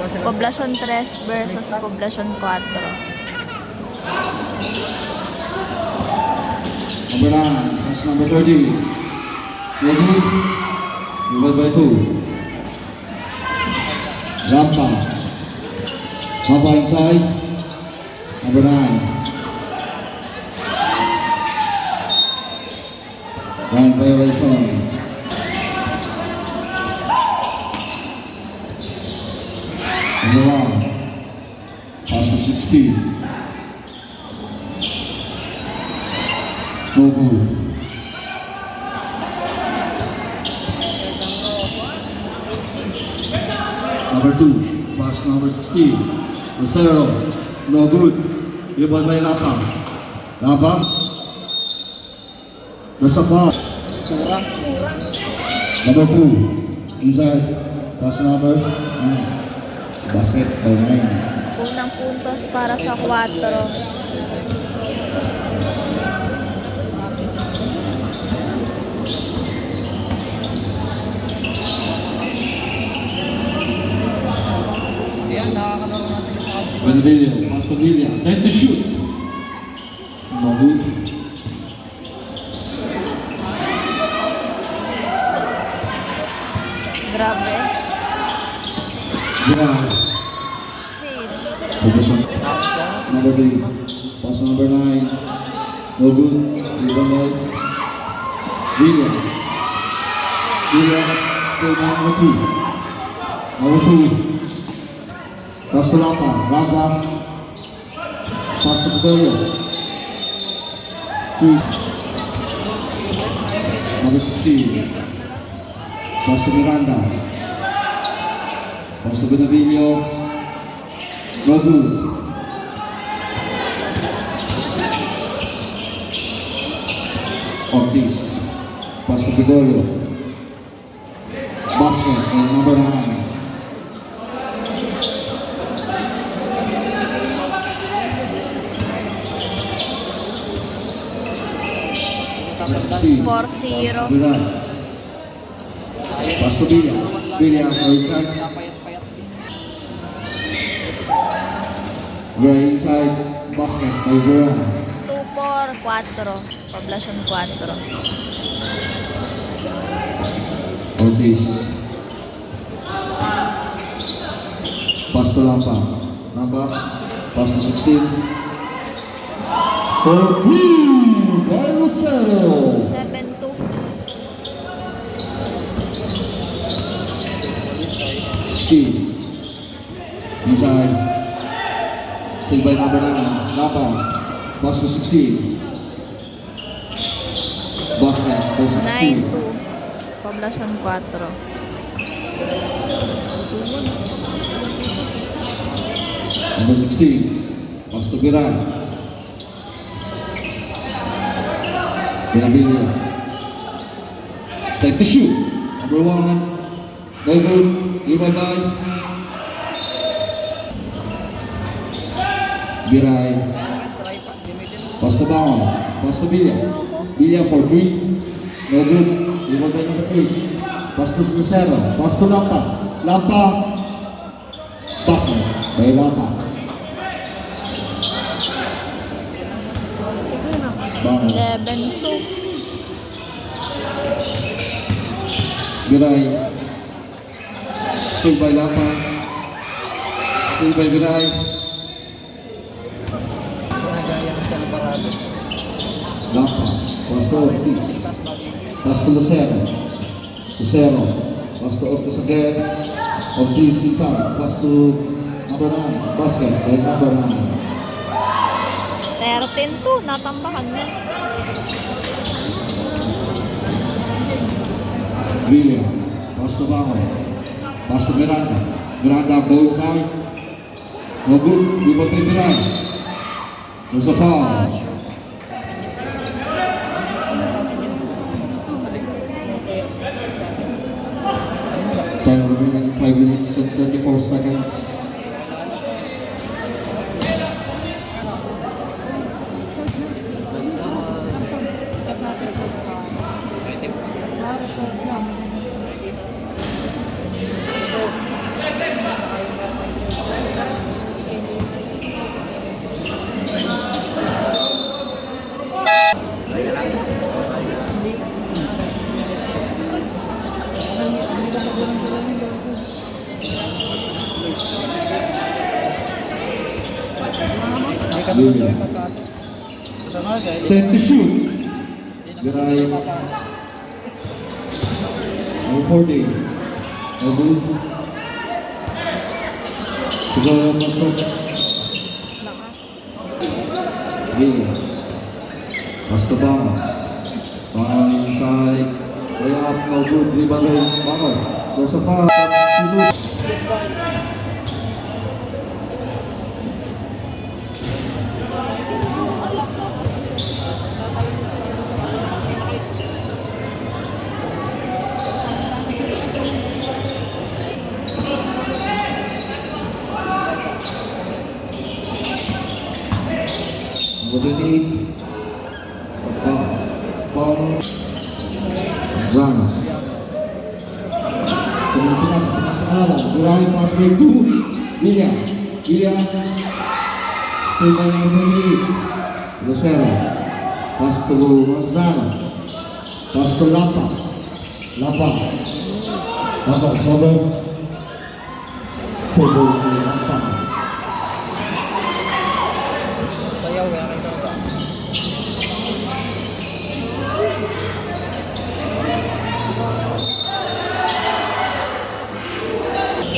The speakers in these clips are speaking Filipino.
Poblacion 3 versus Poblacion 4. Number 9, that's number 30. Ready? Divide by 2. Rampa. Rampa inside. Number 9. Line violation. Number 1. Pass to 16. No good. Number 2, pass number 16. Rosero, no good. Ibon by Lapa. Lapa. There's a foul. Number 2, inside. Pass number 9. Basket by 9. Unang puntos para sa 4. Benvilio, pass to Villa. Then to shoot. No good. Grabe. Yeah. Shit. Position. Number 3. Pass number 9. No good. Rebound by Villa. Villa. Still number 2. Number 2. Pass to Lapa. Lapa. Pass to Pagolio. 2. Number 16. Pass to Miranda. Pass to Benavilio. No good. Ortiz. Pass to Pagolio. Basket and number 9. Number 16. 4-0. Pass to Villa. Villa for inside. Gray inside. Basket by Vera. 2-4, 4. Poblacion 4. Ortiz. Pass to Lampa. Lampa. Pass to 16. For Blue by Lucero. 7-2. 16. Inside. Still by number 9. Lampa. Pass to 16. Basket by 16. 9-2. Poblacion 4. Number 16. Pass to Biran. Benavilio. Take the shoot. Number 1. No good. Rebound by Biray. Pass to Bawang. Pass to Villa. Villa for 3. No good. Rebound by number 8. Pass to Lucero. Pass to Lampa. Lampa. Basket by Lampa. Bawang. 11-2. Biray. Still by Lampa. Still by Biray. Lampa. Pass to Ortiz. Pass to Lucero. Lucero. Pass to Ortiz again. Ortiz inside. Pass to number 9. Basket by number 9. 13-2. Natambakan na. Villa. Pass to Bawang. Pass to Miranda. Miranda go inside. No good. Rebound by Biray. There's a foul. Time remaining 5 minutes and 34 seconds. William. 10 to shoot. Mirai. Number 40. No good. Siguro pasok. Lakas. William. Pass to Bama. Bama inside. Way up, no good. Rebound by Bama. There's a foul. Sinus. Number 28. Pong Run. Pilipinas sa kalaban. Durami pass break 2. William. William. Stay by number 28. Lucero. Pass to Gonzalo. Pass to Lapa. Lapa. Lapa. Cover. Cover. Lapa. Sayaw ya kayo ba?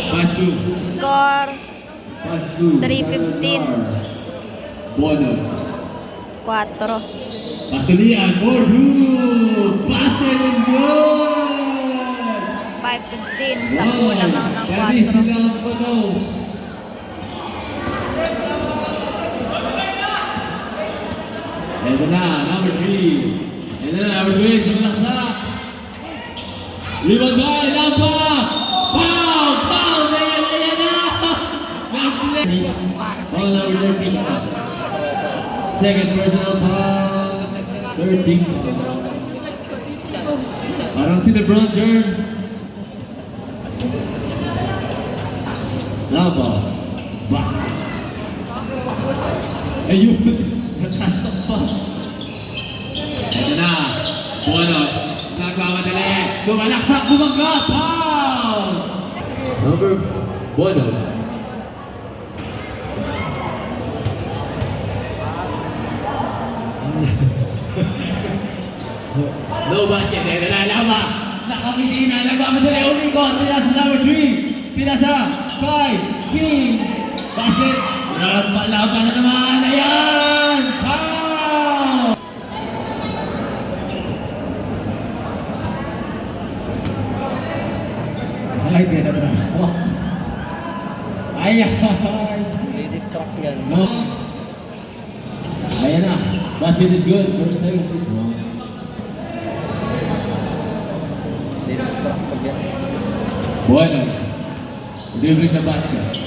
Pass to. Score Pass to. 3:15. Bono. 4. Pass to Lian. 4-2. Pass it is good. 5:15. Sa kulang lang ng Daddy, 4. silang Bono. Ito na, number 3. Ito na, number 3. Sumalaksak. Rebound by Lampa. Foul! Foul! Ayan na! Play. Foul number 13. Second personal foul. 13. Parang si LeBron James. Lampa. Basket. Ayun. Nag-trash talk pa. Ito na. Bono. Nagmamadali. Sumalaksak. Bumangga. Foul! Number Bono. No basket. Ito na. Lama. Nakapisina. Nagmamadali. Umikot. Pila sa number 3. Pila sa 5. King. Basket. Laban na naman. Ayan! Foul! Ay, ganda na. Ayan! May distract yan. No. Ayan na. Basket is good. First save. May distract pag yan. Bueno. Delivering the basket.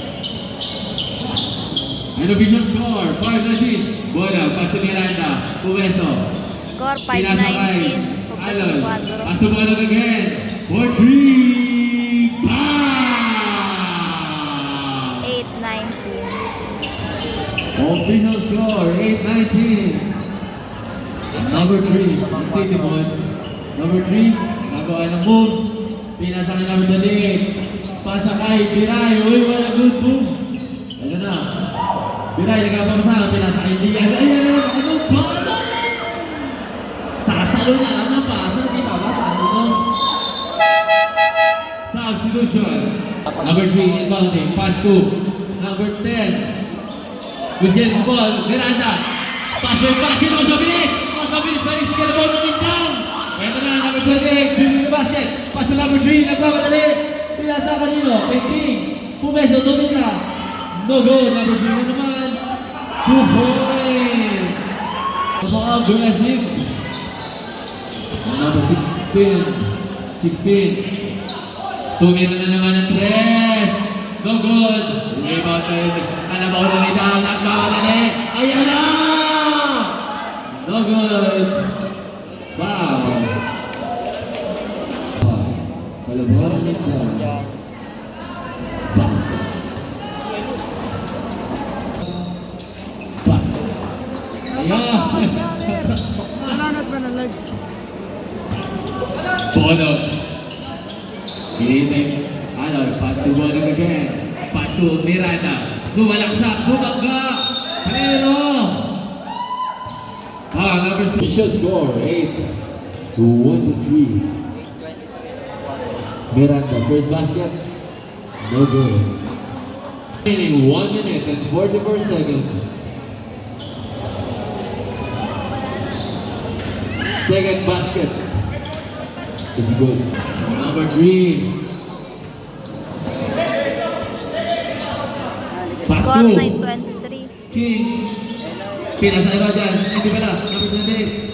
Unofficial score, 5-19. Bueno, pass to Miranda. Pumesto. Score Pinasakay. 5:19. Alon. Pagkasang 4. Pass to Bueno again. 4-3. Bam! 8:19. Official score, 8-19. Number 3, Titimon. Number 3, nagagawa ng moves. Pinasakay number 28. Pasakay, Biray. Uy, what a good move. Ito na. Biray, nagkapapasakay. Pinasakay, Lian. Ayan, ano ba? Sasalo na lang ng pasa. Di ba ba? Sasalo mo. Substitution. Number 3, inbounding. Pass to number 10. Gusyen ball, Miranda. Pass mo sa bilis. Mas mabilis pa rin si Calabon ng Intang. Ito na, number 20, dribbling the basket. Pass to number 3, nagpapadali. Pinasa kanino, Penting. Pumeso, domina. No good, number 3 na naman. 2 points. Aggressive. Number 16. Tumira na naman ang 3. No good. Rebound tayo. Kalabaw na rin ang nagmamadali. Ayan na! No good. Wow. Kalabaw na rin ang basket. Basket. Ayan. Bono. Hinihintay. Pass to Bono again. Pass to Miranda. Sumalaksak. Bumangga. Pero, number 6. Official score, 8-23. Miranda, first basket, no good. Remaining 1 minute and 44 seconds. Second basket is good. Number 3. Score 9-23. King. Pinasa iba dyan. Hindi pala. Number 28.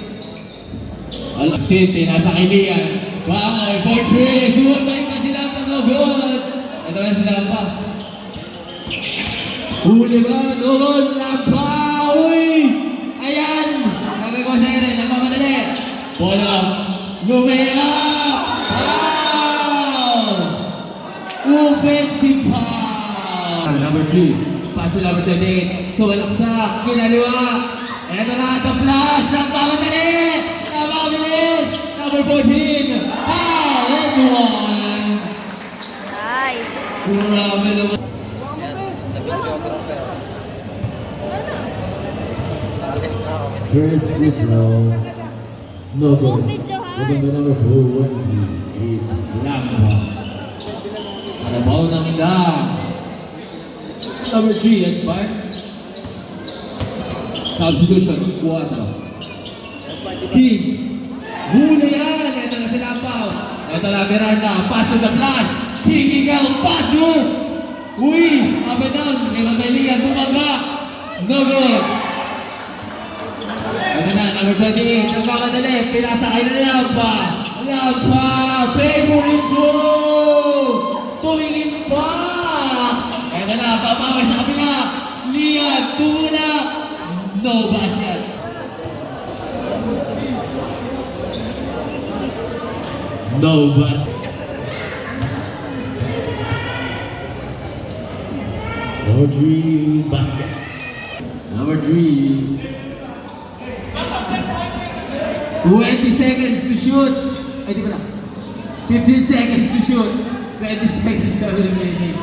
Alam, pinasa kay Lian. Bangoy, 4-3. Suot tayo pa sila pa. No good. Ito na sila pa. Huli ba? No good. Lampa. Uy! Ayan! Nagagawa sa rin. Nagmamadali. Bola. Lumea! Foul! Offensive foul! Number 3. Pass to number 28. Sumalaksak. Kinaliwa. Eto na. The flash. Nagmamadali. Napakabilis. Number 14. Foul! And one. Nice. Grabe naman. Yan, the videographer. Nakalit na ako. First free throw. No good. Videohan. Number number 28. Lampa. Karabaw ng dam. Number 3 and 5. Substitution. 4. King. Huli yan. Ito na si Lampaw. Ito na Miranda. Pass to the flash. King ikaw. Pass to. Uy. Up and down. Lian. Bumaga. No good. Ano na, number 28, nagmamadali, pinasa kay Lampa. Lampa, favorite goal! Tumingin pa! Ito na, babaway sa kabila. Lian, tumuna. No basket. No basket. Number 3, basket. Number 3. 20 seconds to shoot. Ay, di pala. 15 seconds to shoot. 20 seconds na remaining.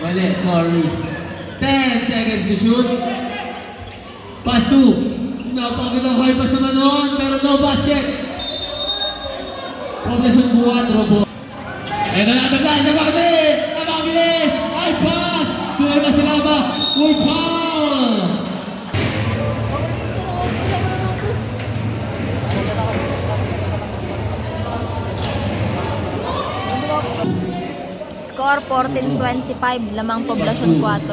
Mali, sorry. 10 seconds to shoot. Pass 2. Napakagandang high pass naman noon, pero no basket. Poblasyon buwan, robot. Ito na, naglas, napakagandang. Napakabilis. High pass. Suway pa sila ba? Uy, foul. Score 14-25. Lamang poblasyon 4.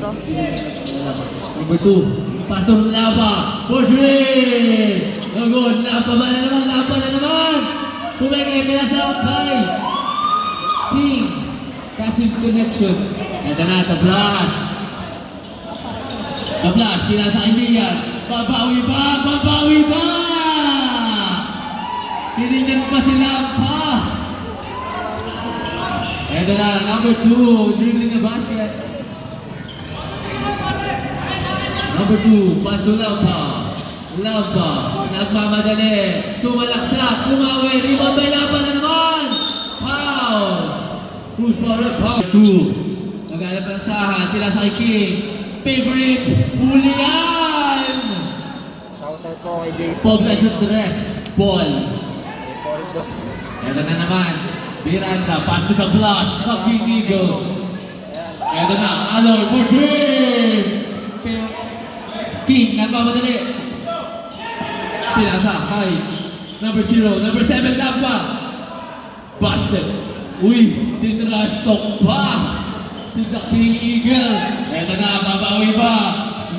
Number 2. Pastor Lapa. 4-3. No good. Lapa ba na naman? Lapa na naman. Pumengay pinasa kay King. Cousins connection. Ito na. The flash. The flash. Pinasa kay Lian. Babawi ba? Babawi ba? Tinignan pa si Lapa. Ito na, number 2, dribbling the basket. Number 2, pass to Lampa. Lampa, nagmamadali. Sumalaksak, kumawi, rebound by Lampa na naman. Foul. Push power, foul. 2, naghanap ng sahan, pinasa kay King. Favorite, Julian. Shoutout po kay Jay. Poblasyon dress, Paul. Corridor. Ito na naman. Miranda, pass to the flush. King Eagle. Ito na, Alor for 3. King, nagmamadali. Pinasa, kay number 0, number 7, Lampa. Basket. Uy, tinrush talk pa. Si the King Eagle. Ito na, babawi pa.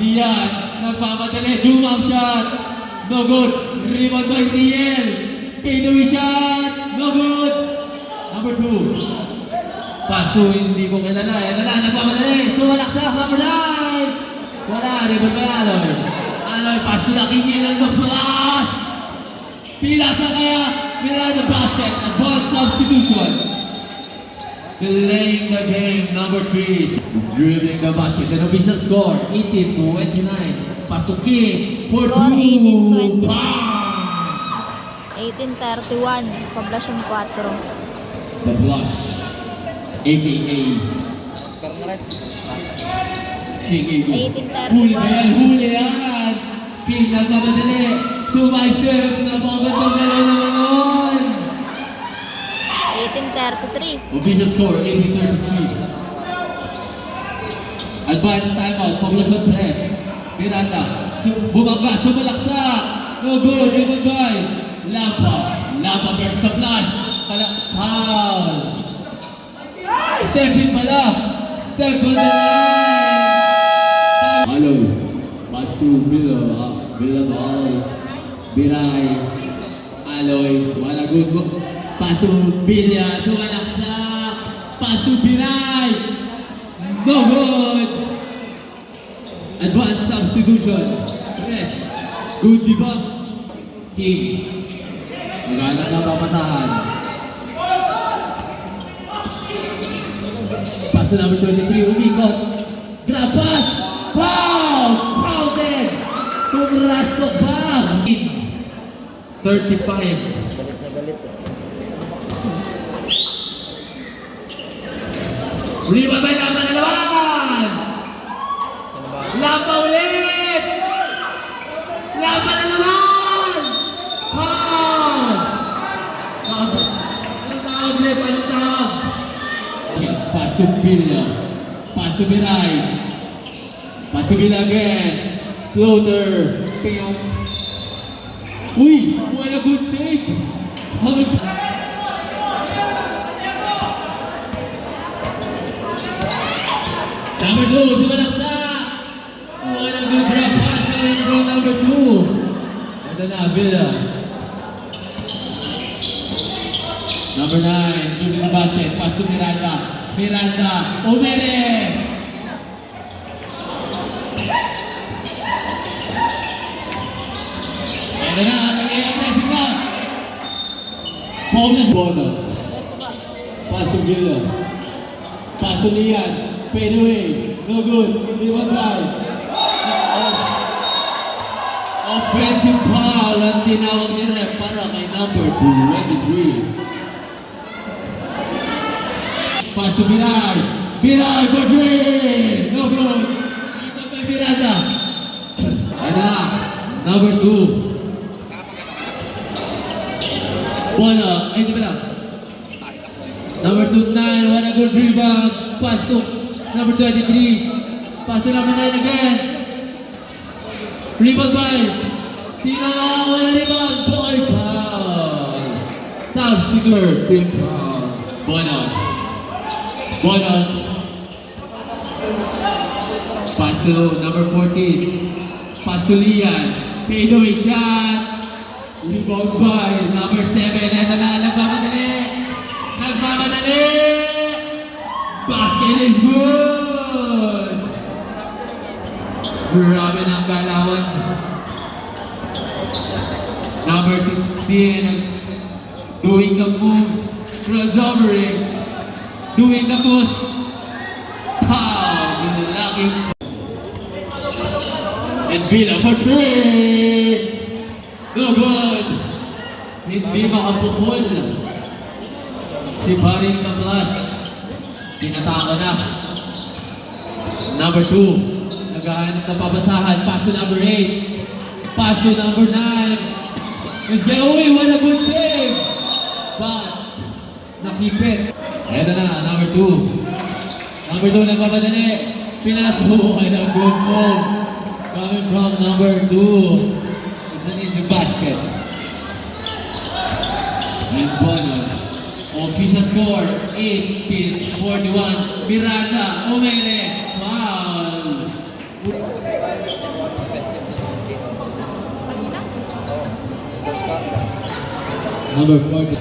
Lian, nagmamadali. Jump shot. No good. Rebound by TL. Pinoy shot. No good. Number 2. Pass 2, hindi ko kilala. Ito na, nagmamadali. Sumalaksak, number 9. Wala, rebound by Aloy. Aloy, pass to the King Eagle. No flash. Pinasa kaya. Miranda basket. Advanced substitution. Delaying the game, number 3. Dribbling the basket. An official score, 18-29. Pass to King. For Score 2. 18-20. Bang! 18-31. Poblasyon 4. The Flush, a.k.a. Oscar na rin. King, 18:31. Huli ba yan? Huli yan! King, nagmamadali. Sumay-step. Napakagandang galaw naman nun. 18:33. Official score, 18-33. Advance timeout, Poblacion press. Miranda, bumaba, sumalaksa. No good, rebound by Lampa. Lampa burst the flash. Foul. Step in pala. Step on the line. Aloy. Pass to Villa. Villa to Aloy. Biray. Aloy. Wala good. Pass to Villa. Sumalaksa. Pass to Biray. No good. Advanced substitution. Yes. Good debug. Team. Maghanap na papasahan. Pass to number 23. Umikot. Grab pass. Wow! Crowded. Tumrush to back. 35. Galit na galit. Rebound by Lampa na naman! Ano ba? Lampa ulit! Lampa na naman! Foul! Anong tawag, Lep? Anong tawag? Pass to Villa. Pass to Biray. Pass to Villa again. Floater. Piyong. Uy! What a good save! Number 2, sumalaksa! What a good drop pass coming from number 2. Ito na, Villa. Number 9, shooting the basket. Pass to Miranda. Miranda, Omere! Ito na, nag-i-pressing na. Paul na Bono. Pass to Villa. Pass to Lian. Fade away. No good. Rebound by. Offensive foul ang tinawag ni Ref para kay number 23. Pass to Biray. Biray for three. No good. Rebound by Miranda. Ano na? Number 2. Bono. Ay, di ba lang? Number 9. What a good rebound. Pass to number 23. Pass to number 9 again. Rebound by. Sino nakakuha na rebound? Boy, foul. Substitute. Team foul. Bono. Bono. Pass to number 14. Pass to Lian. Fade away shot. Rebound by number 7. Ito na, nagmamadali. Nagmamadali. Basket is good! Grabe ng galawan. Number 16, doing the moves, crossovering, doing the moves. Pow! Lucky. And Villa for three! No good! Hindi makapukol. Si Barin na flash. Tinataka na. Number 2. Naghahanap ng pabasahan. Pass to number 8. Pass to number 9. Let's get away. What a good save. But, nakipit. Eto na, number 2. Number 2 nagpapadali. Pinasubukan ng good move. Coming from number 2. It's an easy basket. And Bono. Official score, 18-41. Miranda, Omere, foul. Offensive na system. Oo. First quarter. Number 40.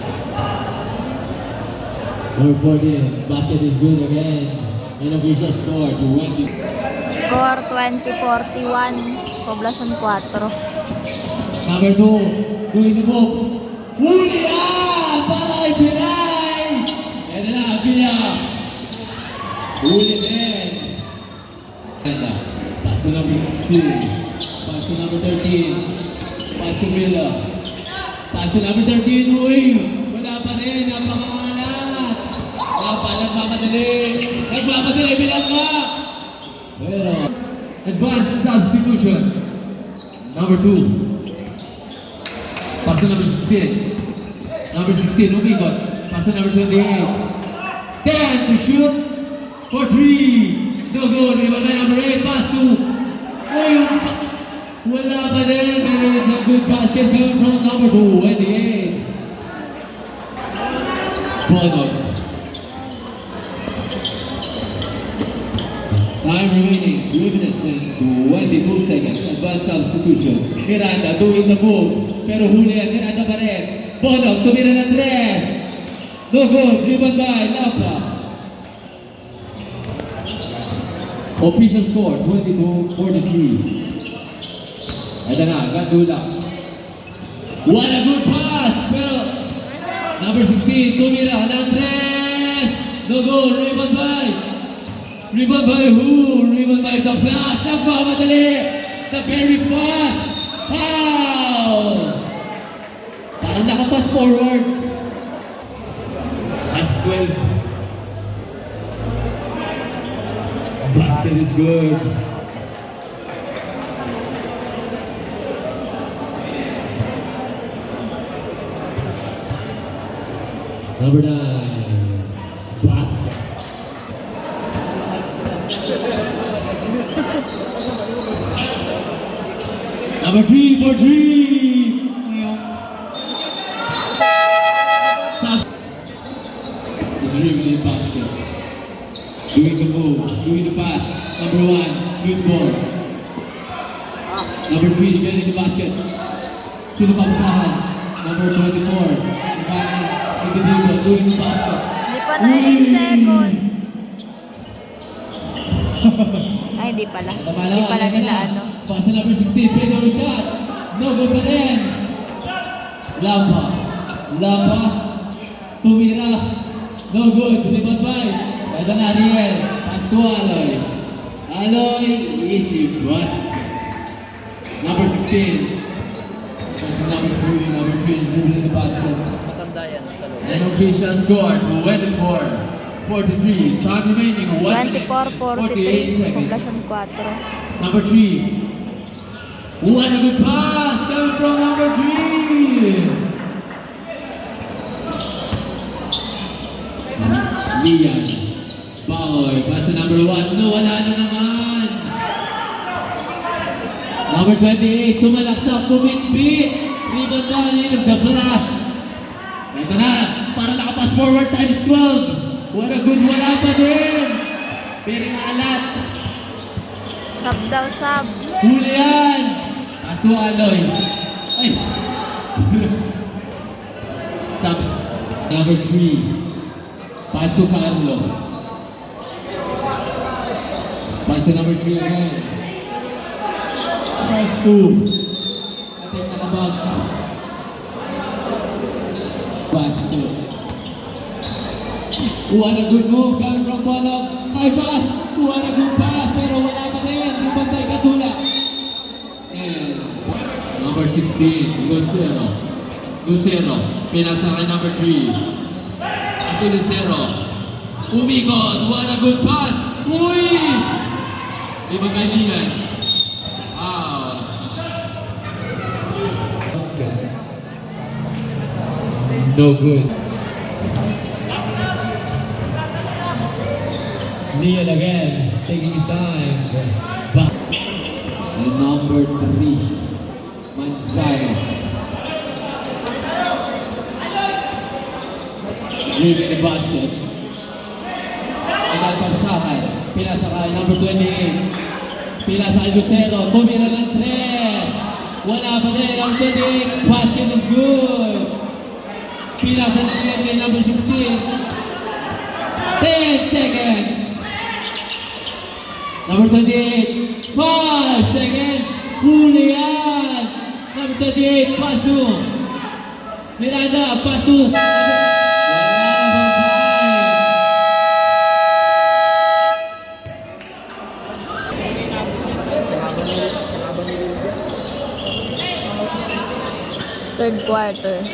Number 40, basket is good again. And official score, 20. Score 20-41. Poblacion 4. Number 2, doing the move. Huli yan! Para kay Biray! Yan na, Villa. Huli din. Pass to number 16. Pass to number 13. Pass to Villa. Pass to number 13. Uy! Wala pa rin. Napakalat. Nagmamadali. Nagmamadali. Bilang ka! Pero Advanced substitution. Number 2. Pass to number 16. Number 16, umikot. Pass to number 28. 10 to shoot. For 3. No good. Rebound by number 8. Pass to... Wala pa din. Pero it's a good basket coming from number 28. Bonog. Time remaining, 3 minutes and 22 seconds. Advanced substitution. Miranda doing the move. Pero huli yan, Miranda pa rin. Bonog, tumira ng 3. No good, rebound by Lampa. Official score, 22-43. Ito na, Gandula. What a good pass! Pero, number 16, tumira ng 3. No good, rebound by who? Rebound by the Flash. Nagmamadali. The very fast. Foul! Parang nakapass forward. That's 12. Basket is good. Number 9. Basket. Number 3 for 3. Is really basket. Doing the move, doing the pass. Number 1, loose ball. Number 3 is getting the basket. Sino pa basahan? Number 24. Individual doing the basket. Hindi pa na 8 seconds. Ay, hindi pala. Hindi pala nila ano. Pass to number 16, fadeaway shot. No good pa rin. Lampa. Tumira. No good. Rebound by. Ito na, Riel. Pass to Aloy. Aloy, easy basket. Number 16. Pass to number 3. Number 3 is moving the basket. Matanda yan sa loob. And official score, 24-43. Time remaining, 1 minute, 48 24-43. seconds. Poblasyon 4. Number 3. What a good pass coming from number 3. Lian. Baoy. Pass to number 1. No, wala na naman. Number 28. Sumalaksak. Pumikpit. Rebound down in the flash. Ito na. Para nakapass forward times 12. What a good. Wala pa din. Very alat. Sub daw, sub. Huli yan! Pass to Aloy. Ay! Subs. Number 3. Pass to Carlo. Pass to number 3 again. Pass to. Ating nakabag. Pass to. What a good move coming from Polog. High pass. What a good pass. Pero wala pa rin. Rebound by Katula. And number 16, Lucero. Pinasa kay number 3. Pass to Lucero. Umikot. What a good pass. Uy! Rebound by Lian. Wow. No good. Lian again, taking his time. Back. And number 3, Manzano. Leaving the basket. Agad pabasahan. Pinasa kay number 28. Pinasa kay Lucero. Tumira ng 3. Wala pa din. Number 28. Basket is good. Pinasa ng 3 kay number 16. 10 seconds. Number 28, 5 seconds. Huli yan. Number 28, pass to Miranda, pass to. Third quarter.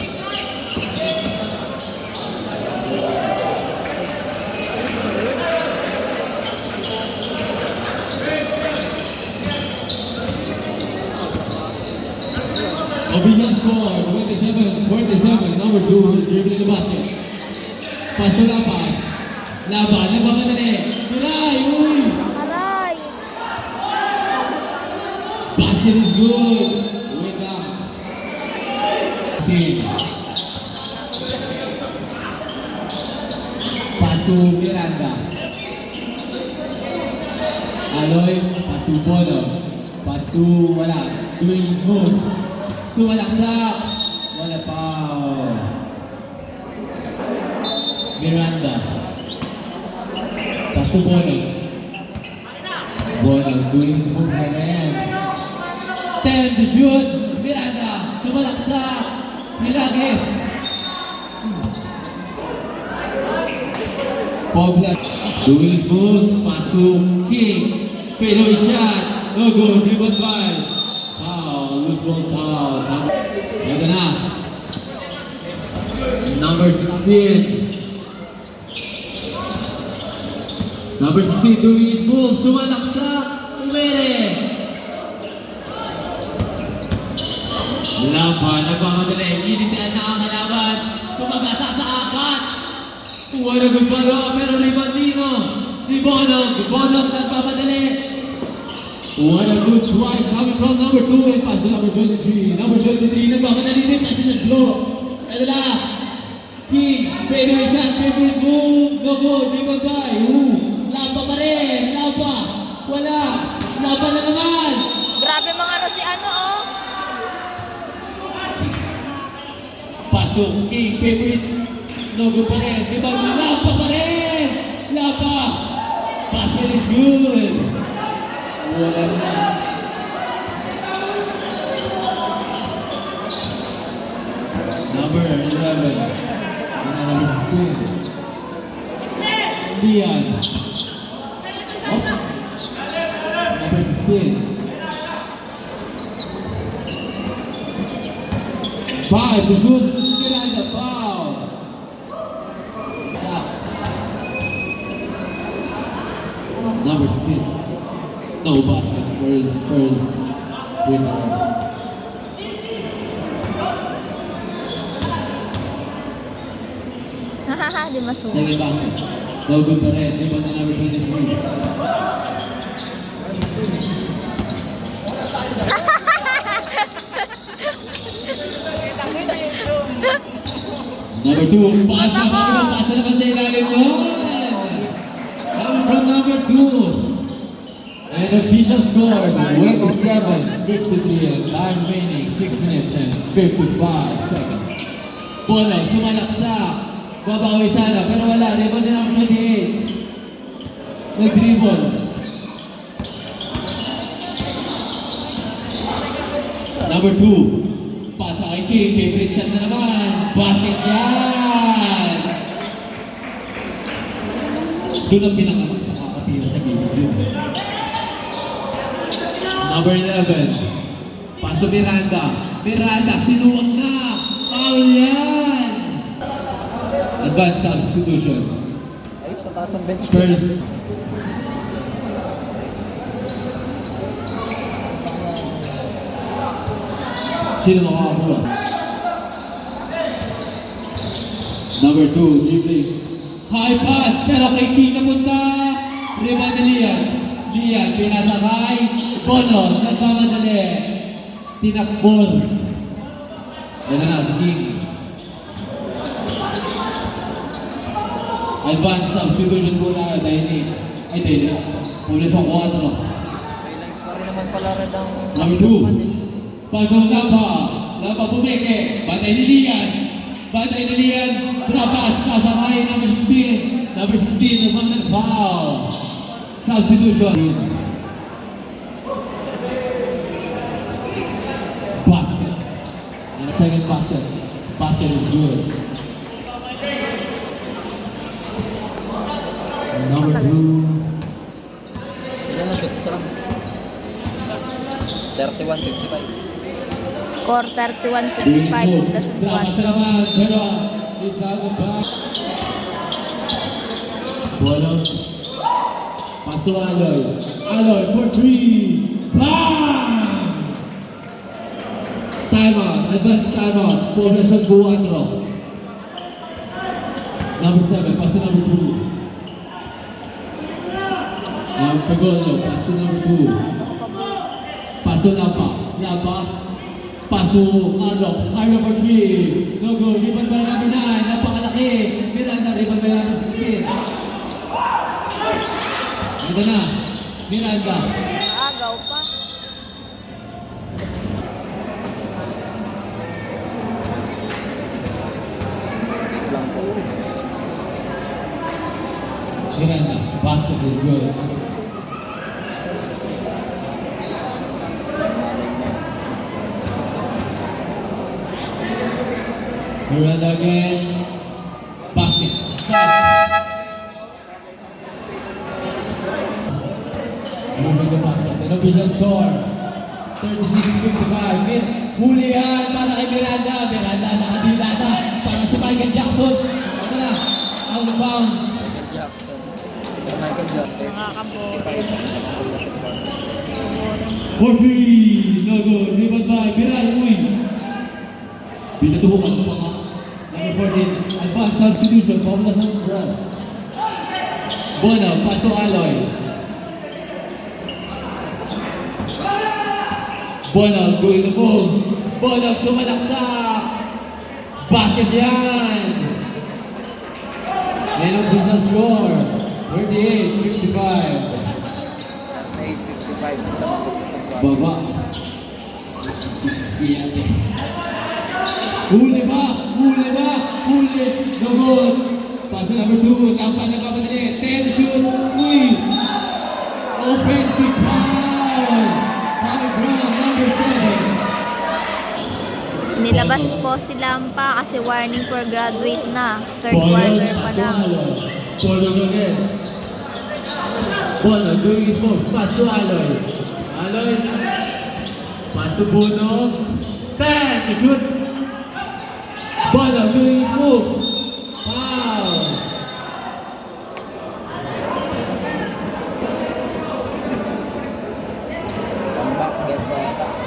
Official score, 27-47. Number 2 is dribbling the basket. Pass to Lapas. Laban, nagmamadali. Turay, uy! Aray! Basket is good. Wait lang. 16. Pass to Miranda. Aloy, pass to Bono. Pass to wala. Doing his moves. Sumalaksak. Wala pa. Miranda. Pass to Bono. Bono doing his moves again. 10 to shoot. Miranda. Sumalaksak. Hilagis. Pobla. Doing his moves. Pass to King. Fadeaway shot. No good. Rebound by. Foul. Loose ball foul. Ito na. Number 16. Number 16 doing his move. Sumalaksak. Umere. Laban. Nagmamadali. Initian na ang kalaban. Sumagasa sa apat. Wala good follow. Pero rebound Nino. Libonog. Libonog nagmamadali. What a good strike coming from number 2 and pass to number 23. Number 23, nagmamadali din kasi sa floor. Ito na. King, fadeaway shot, favorite move. No good, rebound by. Lampa pa rin, lampa. Wala. Lampa na naman. Grabe mga ano si ano, oh. Pass to King, favorite. No good pa rin. Rebound, lampa pa rin. Lampa. Basket is good. Wala na. Number 11. Number 16. Lian. Oh. Number 16. 5 to shoot. Miranda, foul. Number 16. No basket for his first win. Hahaha, di masuko. Second basket. No good pa rin. Rebound na number 23. Number 2. Pass na. Pass na naman sa ilalim mo. Coming from number 2. And official score, 27-53, time remaining, 6 minutes and 55 seconds. Bono, sumalaksak, babawi sana, pero wala, rebound na number 28. Nag-dribble. Number 2, pasa kay King, favorite shot na naman, basket yan! Doon ang pinakamas sa kakapira sa game. Number 11. Pass to Miranda. Miranda, sinuwag na. Foul yan. Advanced substitution. Ay, sa taas ng bench. Spurs. Sino makakakuha? Number 2, dribbling. High pass, pero kay King napunta. Rebound ni Lian. Lian, pinasakay. Bono, nagmamadali. Tinakbol. Yan na, si King. Advanced substitution po na dahil ay dahil. Pulis ang 4. Highlight pa rin naman pala rin ang... Number 2. Pagong Lapa. Lapa pumeke. Batay ni Lian. Batay ni Lian. Trapas. Kasakay. Number 16. Number 16. Nagmamadali. Foul. Substitution. Basket. And second basket. Basket is good. Number 2. Ilan na shoot? Sarap. 31-55. Score 31-55. Dasyon Trapas na 4. naman. Pero it's out of back. Bono. Pass to Aloy. Aloy for 3. Bang! Time out. advance timeout. Poblacion 4. Number 7, pass to number 2. Pagolo, pass to number 2. Pass to Lampa. Lampa. Pass to Carlo. Carlo for 3. No good. Rebound by number 9. Napakalaki. Miranda, rebound by number 16. Ito na. Miranda. Agaw pa. Miranda. Basket is good. Miranda again. Basket. Moving the basket. An official score. 36-55. Hulihan para kay Miranda. Miranda nakadila na para si Michael Jackson. Ano na? Out of bounds. Nakakabote. 4-3. No good. Rebound by Miranda. Uy. Pinatubukan pa nga. Number 14. Advanced substitution. Poblacion Brass. Bono. Pass to Aloy. Bono doing the move. Bono sumalaksak. Basket yan. And up is the score. 38-55. Baba. Siyan. Huli ba? Huli ba? Huli. No good. Pass to number 2. Tampa na kapadali. 10 shoot. Uy. Offensive foul. Coming from number 7. Nilabas po si Lampa kasi warning for graduate na. Third quarter pa lang. Bono again. Bono doing his moves. Pass to Aloy. Aloy. Pass to Bono. 10 to shoot. Bono doing his moves. Foul.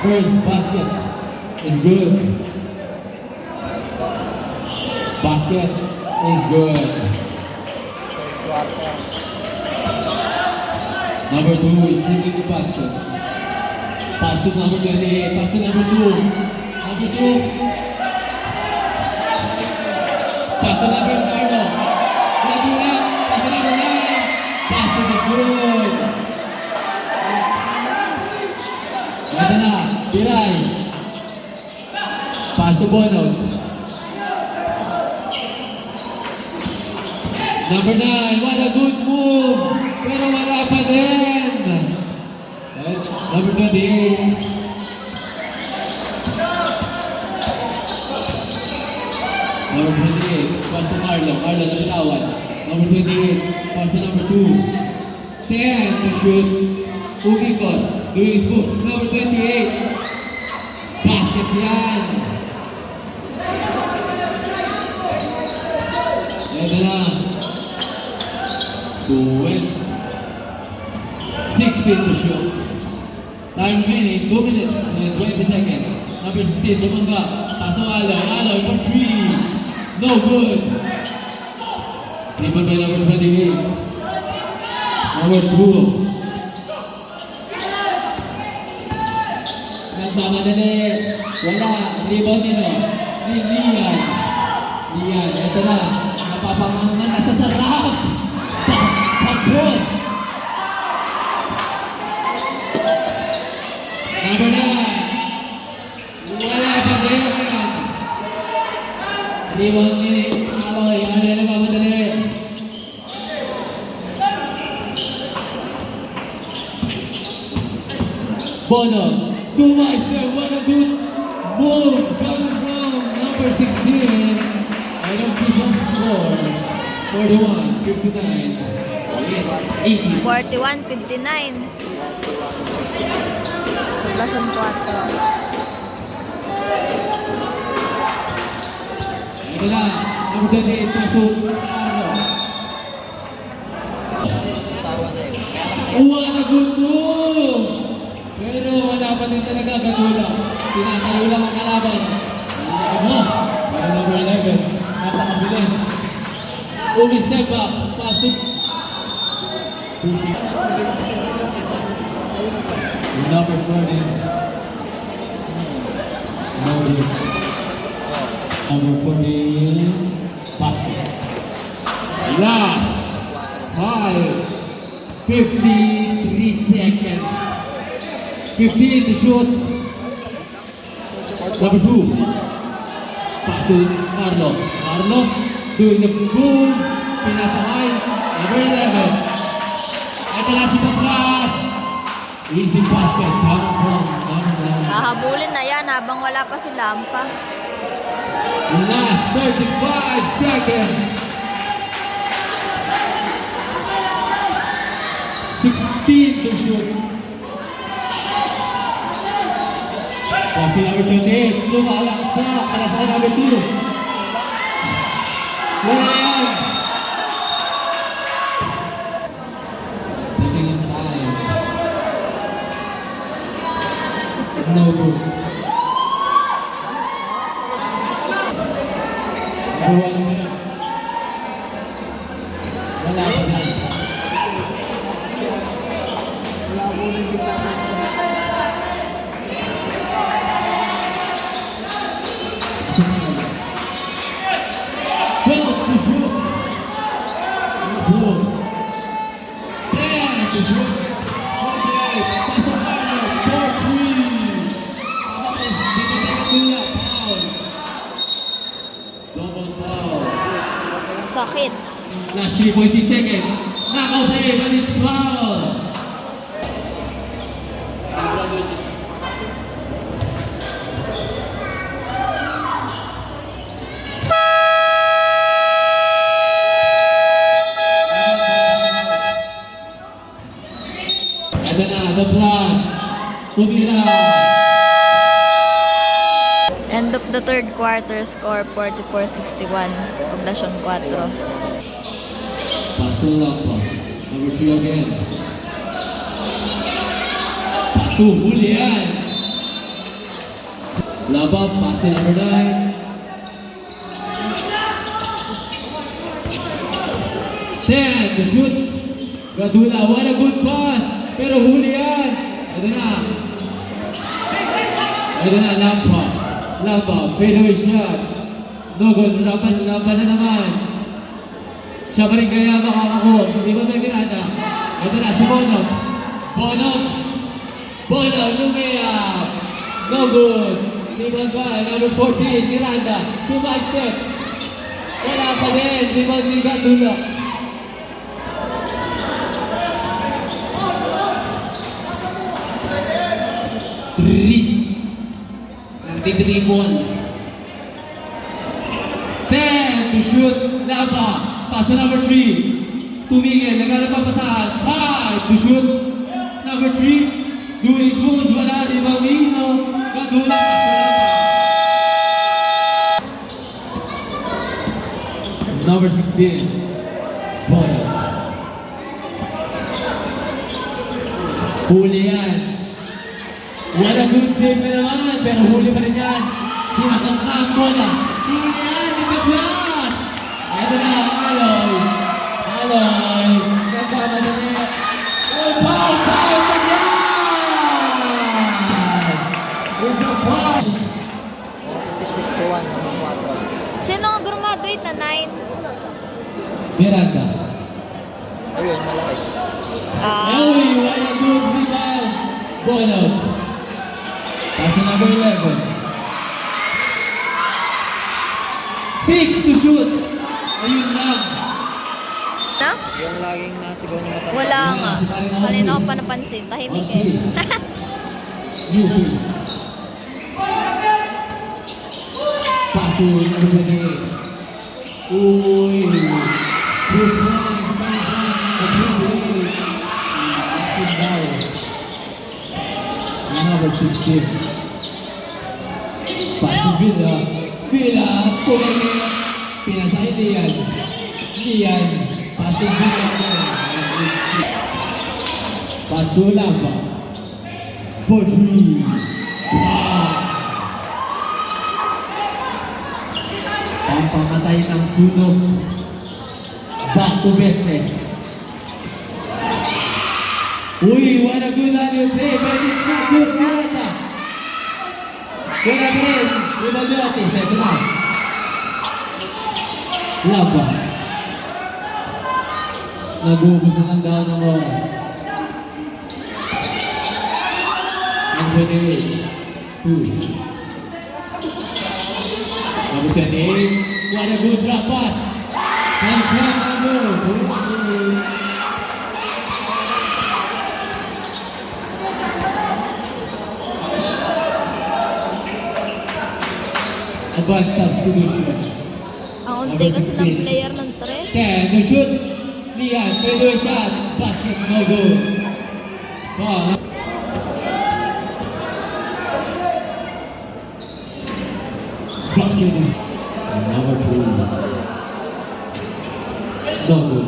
First basket is good. Basket is good. Number 2 is bringing the basket. Pass to number 28. Pass to number 2. Number 2. Pass to number Arno. Number 1. Pass to number 9. Basket is good. Ito na. Piray. Pass to Bono. Number 9, what a good move! Pero wala pa din! Number 28. Number 28, pass to Carlo. Carlo, nabitawan. Number 28, pass to number 2. 10 to shoot. Umikot. Doing his moves. Number 28. Basket yan. Ito na. 16 to shoot. Time remaining, 2 minutes and 20 seconds. Number 16, Dumanga. Pass to Aloy. Aloy for 3. No good. Rebound by number 28. Number 2. Nagmamadali. Wala. Rebound nito. Lian. Lian. Ito na. Napapamangan na sa sarap. Pag-cross. Number 9. Wala pa din. Rebound ni Aloy. Aloy nagmamadali. Bono. Suma is there. What a good move coming from number 16. And official score. 41-59. 80. 41-59. Poblacion 4. Ito na. Number 28. Pass to Arno. What a good move! Pero wala pa din talaga Gatula. Tinatayo lang ang kalaban. Number 40. No good. Number 14. Basket. Last 53 seconds. 15 to shoot. Number 2. Pass to Carlo. Carlo doing the boom. Pinasahay. Number 11. Ito na si Flash. Easy basket. Coming from number 9. Hahabulin na yan habang wala pa si Lampa. Last 35 seconds. 16 to shoot. Pass to number 28. Sumalaksa. Pinasahay number 2. Wala yan. Taking his time. No good. Wala na. Wala pa na. Twelve to shoot. Two. 10 to shoot. Okay. Pass to Arnold. 4-3. Foul. Double foul. Sakit. Last 3.6 seconds. Knockout play, but it's foul. Ito na, the flash. Tumira. End of the third quarter, score 44-61. Poblasyon 4. Pass to Lampa. Number 3 again. Pass to Julian. Lampa, pass to number 9. 10 to shoot. Gadula, what a good pass. Pero Julian. Ito na. Ito na, Lampa. Lampa, fadeaway shot. No good, laban na naman. Siya pa rin kaya makakakuha. Hindi ba may Miranda? Ito na, si Bonob. Bonob, lumiyap. No good. Rebound ba? Number 14, Miranda. Sumagtep. Wala pa din. Rebound ni Gadula. Tris. Nagtitribon. 10 to shoot. Laba. Pass to number 3. Tumigil. Nagkalapapasahan. 5 to shoot. Number 3. Doing his moves. Wala. Ibamino. Gadula. Number 16. Bono. Huli yan. Wala good save na naman. Pero huli pa rin yan. Pinakangkang bola. Huli yan. Ito flash. Ito na. Aloy. Kasama na niya. Oh, foul na yan! It's a foul. 661 sa 4. Sino ang graduate na 9? Miranda. Ayun, malaki. Uy, what a good rebound. Bono. Pass to number 11. 6 to shoot. Ayun lang. Na? Yung laging nasigaw niya mata. Wala nga. Si Paring Ahon. Kanina ko pa napansin. Tahimik eh. New face. Pass to number 28. Uy. Good points. Sit down. Number 16. Pass to Villa. Villa. Pulay. Pinasay Lian. Lian. Pass to Villa. Pass to Lampa. For 3. Pampamatay ng sunog. Back to 20. Uy, what a good alley play by this Wala pa rin. Rebound ni Otis. Ito na. Laba. Nag-uubos na lang daw ng oras. Number 28. 2. Number 28. What a good drop pass. And number. Advanced substitution. Ang unti kasi ng player ng 3. 10, the shoot. Lian, fadeaway shot. Basket, no goal. Oh. Boxing. Number 3. No good.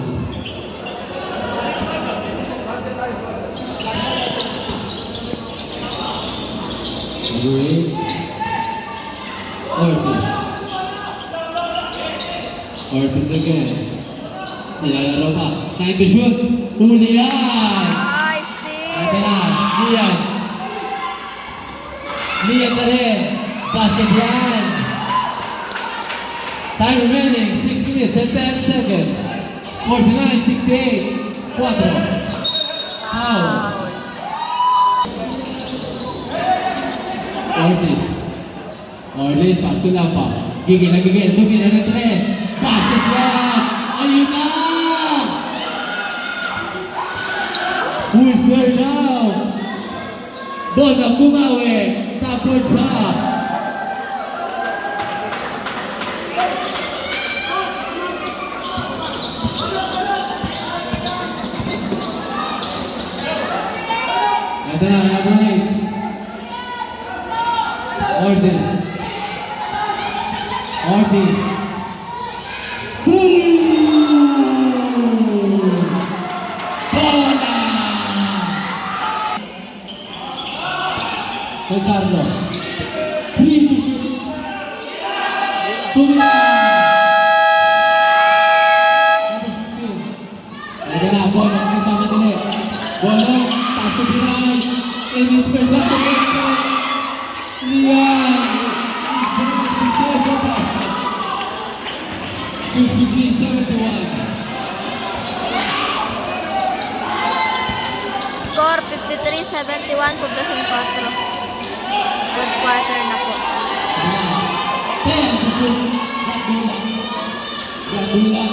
Number 8. Ortiz. Ortiz again. Nilalaro pa. Time to shoot. Huli yan! Nice, Ito Steve! na. Lian. Lian pa rin. Basket yan. Time remaining. 6 minutes and 10 seconds. 49-68. 4. Foul. Ortiz. Ortiz, pass to Lampa. Gigil na gigil. Tumira ng 3. Basket yan! Ayun na! Who's there now? Bono Kumawe. Tapos pa. Ito na, number 8. Ortiz. Ortiz. Boom! Bola! Ricardo. 3 to shoot. Tumira! Number 16. Ito na, Bono. Nagmamadali. Bono. Pass to Binay. In his first lap of the Lian. 53-71. Score 53-71, poblasyon 4. Third quarter na po. 10 to shoot. Gandula. Gandula.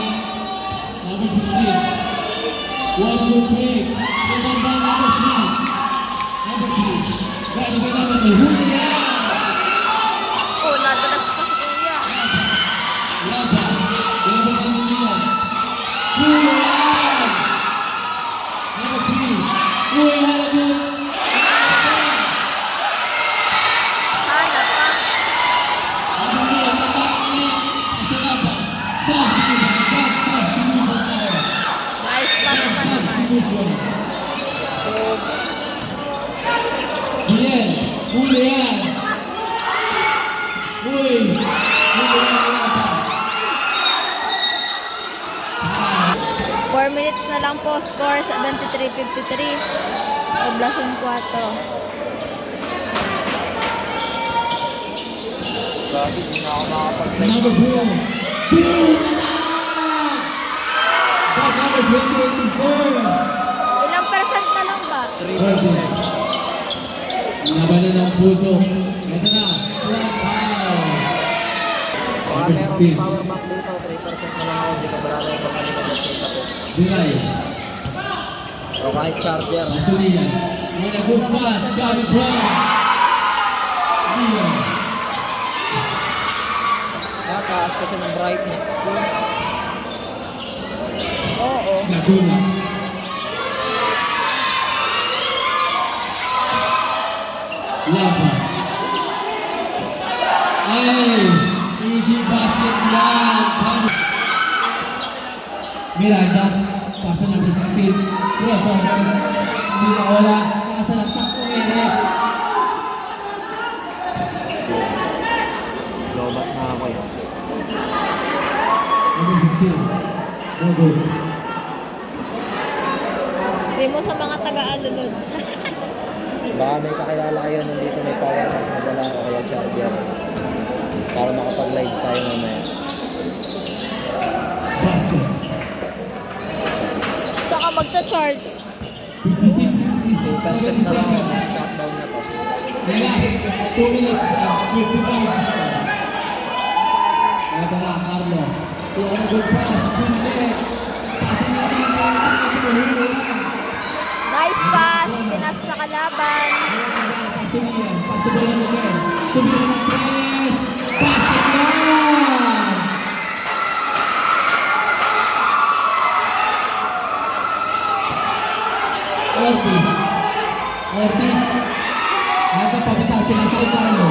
Number 16. What a good fake. Rebound by number 3. Number 2. Right away number 2. Huli yan! Oh, nadulas pa si Kuya. Laba. Rebound by number 1. Huli yan! Number 3. Uy, halagot. Sana pa. Number 9. Tapakan ulit. Ito Laba. Substitution. Substitution tayo. Nice pass pa naman. Substitution. Bien. Huli yan. Uy. Huli yan. Laba. 4 minutes na lang po. Score 73-53. Poblasyon 4. Number 2. Boom! Attack! That number 28 is there. Ilang percent na lang ba? 30. Labanan ng puso. Ito na. Swap foul. Number 16. Power bank dito, 3% na lang ako. Hindi ko balala yung pagkalimutan dito po. Bilay. O kahit charger. Antonia. What a good pass. Gabby Brown. Lian. Taas kasi ng brightness. Oo. Laguna. Laba. Ay! Easy basket yan. Miranda. Pasa number 16. Crossover. Hindi na wala. Nasa lang sakto ere. Lobat na ako yun. Number 16. No good. Sabi mo sa mga taga-alulod. Baka Baka may kakilala kayo nandito may power bank na dala o kaya charger. Para makapag-live tayo mamaya. Basket. Saka magcha-charge. 56-60. Perfect na lang ang shutdown na to. The last 2 minutes and 55 seconds. Ito na, Carlo. To a good pass. Pinakit. Pasa na naman. Nice pass. Pinas sa kalaban. Tumiyan. Pagtubalan mo yan. Tumiyan ng press. Basket yan! Ortiz. Ortiz. Ano pabasa? Pinasay Carlo.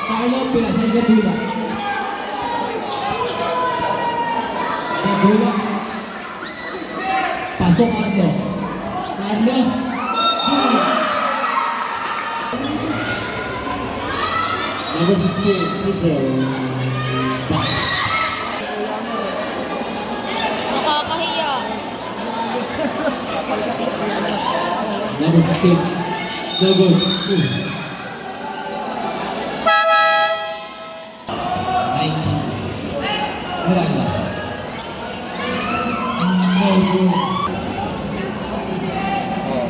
Carlo, pinasay Gadula. Gadula. Pasok Carlo. Carlo. Number 16, free throw. Back. Nakakahiya. Number 16. No good. 19. Miranda. No good.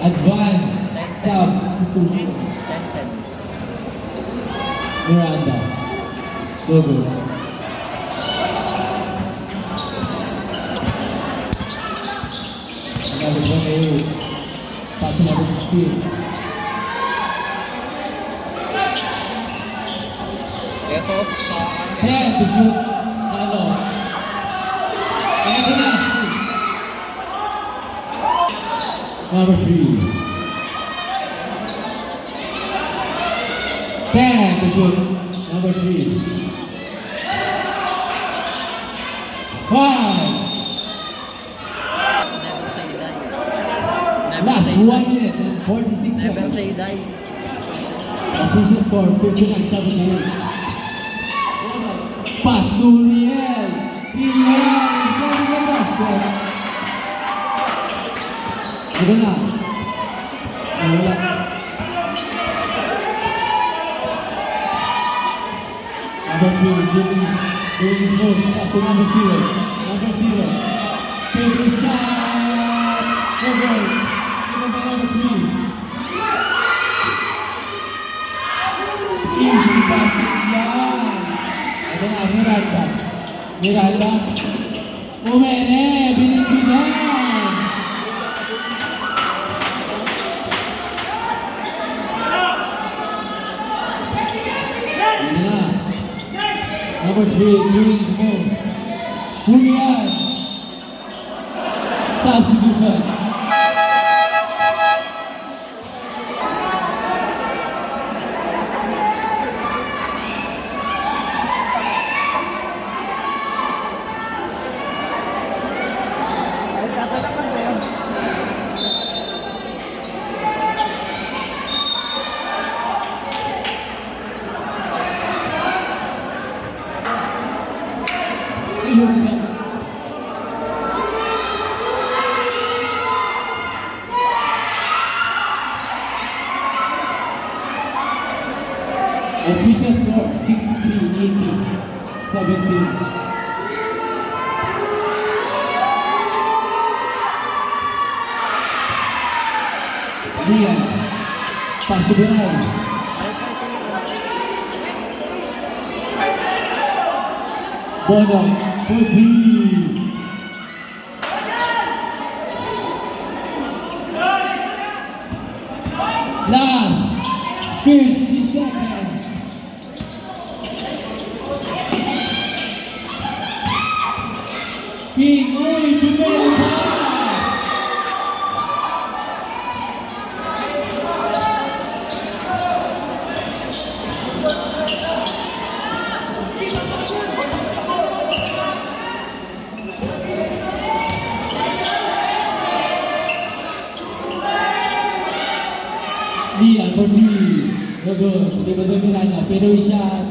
Advance. Substitution. 10-10. Miranda. No good. Number 28. Pass to number 16. Ito, sa Hand to shoot. Ano? Ito na. Number 3. 10 to shoot. Number 3. 5. Last 1 minute and 46 Never say seconds. die. Official score 59-78. Pass to Riel. Riel is going to the basket. Ito na. Wala. Number 2 is doing his most. Pass to number 0. Number 0. Favorite shot. No goal. Number 3. Easy basket yan. Ito na, Miranda. Miranda. Umene, binigbigan. Ito na. Number 3, doing his most. Julian. Substitution. Yun na. Official score 63-80, 17. Lian, pass to Bernal. Bono, for 3. Last 50 seconds. King Oy Jumeli pa! Lian for 3. No good. Libado Miranda. Pero shot.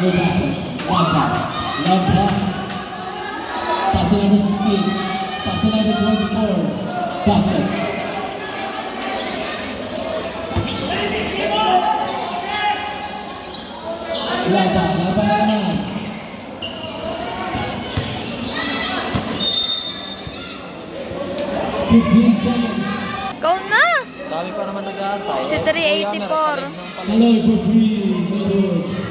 No basket. Lampa. Lampa. Pass to number 16. Pass to number 24. Basket. Lampa na naman. Ikaw na! Dami pa naman nag-aantay. 63-84. Hello for 3. No good.